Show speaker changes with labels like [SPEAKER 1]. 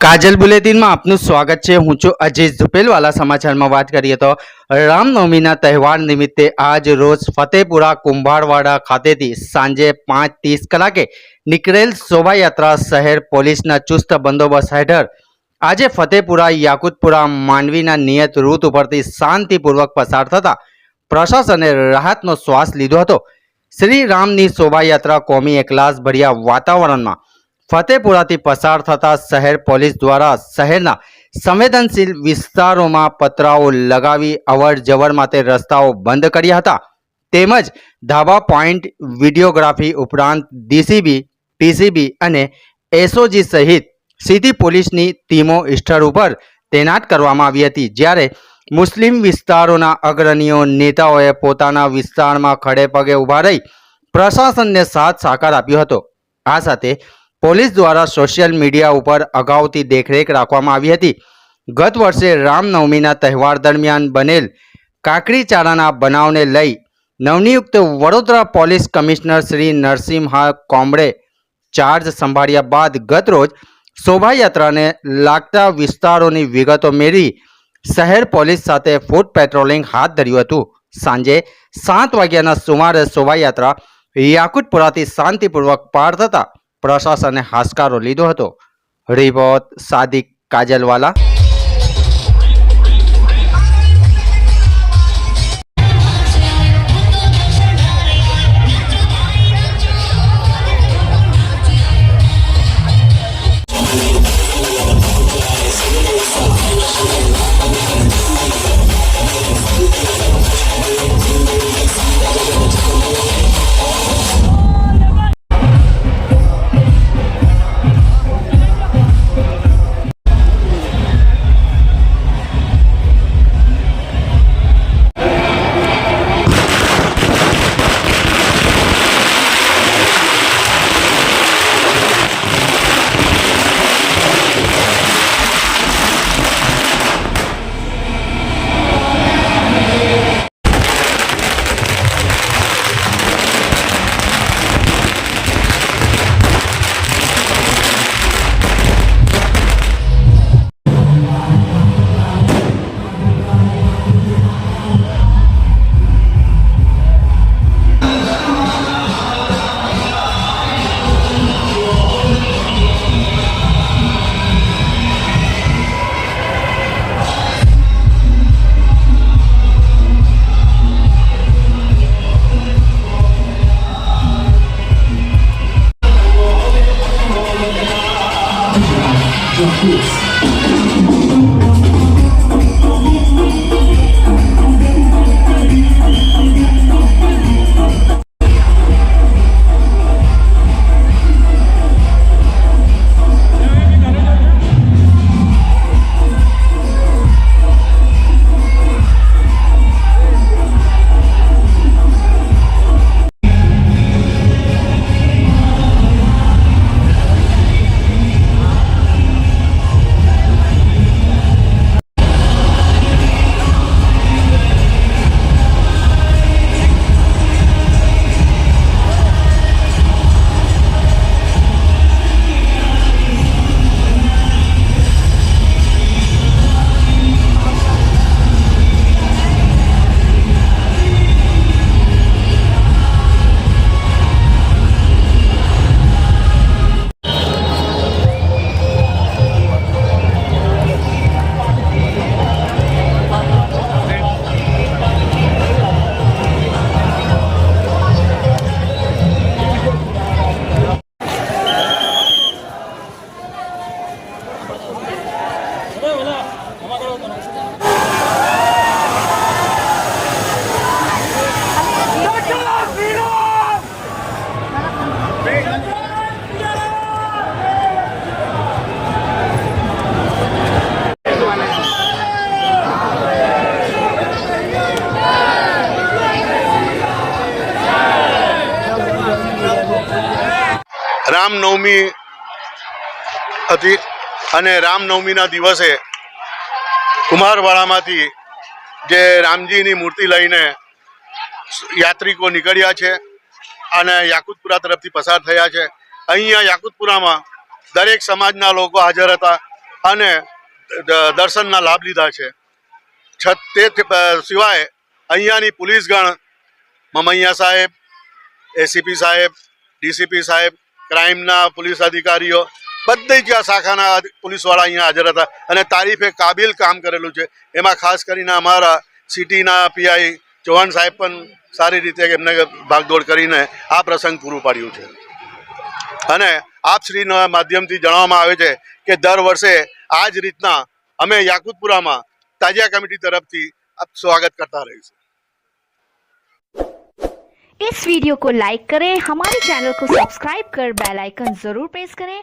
[SPEAKER 1] કાજલ બુલેટિનમાં આપનું સ્વાગત છે। હું છું અજીત ઝુપેલવાલા। સમાચારમાં વાત કરીએ તો રામનવમીના તહેવાર નિમિત્તે આજ રોજ ફતેપુરા કુંભારવાડા ખાતેથી સાંજે 5:30 કલાકે નીકળેલ શોભાયાત્રા શહેર પોલીસના ચુસ્ત બંદોબસ્ત હેઠળ આજે ફતેપુરા યાકુતપુરા માંડવીના નિયત રૂટ ઉપરથી શાંતિપૂર્વક પસાર થતા પ્રશાસને રાહતનો શ્વાસ લીધો હતો। શ્રી રામની શોભાયાત્રા કોમી એકલાસ ભર્યા વાતાવરણમાં ફતેપુરાથી પસાર થતા શહેર પોલીસ દ્વારા શહેરના સંવેદનશીલ વિસ્તારોમાં પતરાઓ લગાવી અવર જવર માટે રસ્તાઓ બંધ કર્યા હતા। તેમજ ધાબા પોઈન્ટ વિડીયોગ્રાફી ઉપરાંત ડીસીબી, પીસીબી અને એસઓજી સહિત સિટી પોલીસની ટીમો સ્થળ ઉપર તૈનાત કરવામાં આવી હતી। જ્યારે મુસ્લિમ વિસ્તારોના અગ્રણીઓ નેતાઓએ પોતાના વિસ્તારમાં ખડે પગે ઊભા રહી પ્રશાસનને સાથ સહકાર આપ્યો હતો। આ સાથે પોલીસ દ્વારા સોશિયલ મીડિયા ઉપર અગાઉથી દેખરેખ રાખવામાં આવી હતી। ગત વર્ષે રામનવમીના તહેવાર દરમિયાન બનેલ કાકરીચારાના બનાવને લઈ નવનિયુક્ત Vadodara police commissioner Shri Narsinh Komde charge સંભાળ્યા બાદ ગતરોજ શોભાયાત્રાને લાગતા વિસ્તારોની વિગતો મેળવી શહેર પોલીસ સાથે ફૂટ પેટ્રોલિંગ હાથ ધર્યું હતું। સાંજે 7 વાગ્યાના સુમારે શોભાયાત્રા યાકુતપુરાથી શાંતિપૂર્વક પાર થતા પ્રશાસને હાશકારો લીધો હતો। રિપોર્ટ સાદિક કાજલવાલા।
[SPEAKER 2] રામનવમી હતી અને રામનવમીના દિવસે કુંભારવાડામાંથી જે રામજીની મૂર્તિ લઈને યાત્રિકો નીકળ્યા છે અને યાકુતપુરા તરફથી પસાર થયા છે। અહીંયા યાકુતપુરામાં દરેક સમાજના લોકો હાજર હતા। અને દર્શનના લાભ લીધા છે. તે સિવાય અહીંયાની પોલીસગણ મમૈયા સાહેબ, એસીપી સાહેબ, ડીસીપી સાહેબ, ક્રાઇમના પોલીસ અધિકારીઓ બધી જ શાખાના પોલીસવાળા અહીંયા હાજર હતા અને તારીફે કાબિલ કામ કરેલું છે. એમાં ખાસ કરીને અમારા સિટીના પીઆઈ ચૌહાણ સાહેબ પણ સારી રીતે એમને ભાગદોડ કરીને આ પ્રસંગ પૂરું પાડ્યું છે. અને આપશ્રીના માધ્યમથી જણાવવામાં આવે છે કે દર વર્ષે આ જ રીતના અમે યાકુતપુરામાં તાજિયા કમિટી તરફથી स्वागत करता रहीશું.
[SPEAKER 3] इस वीडियो को लाइक करें, हमारे चैनल को सब्सक्राइब कर बेल आइकन जरूर प्रेस करें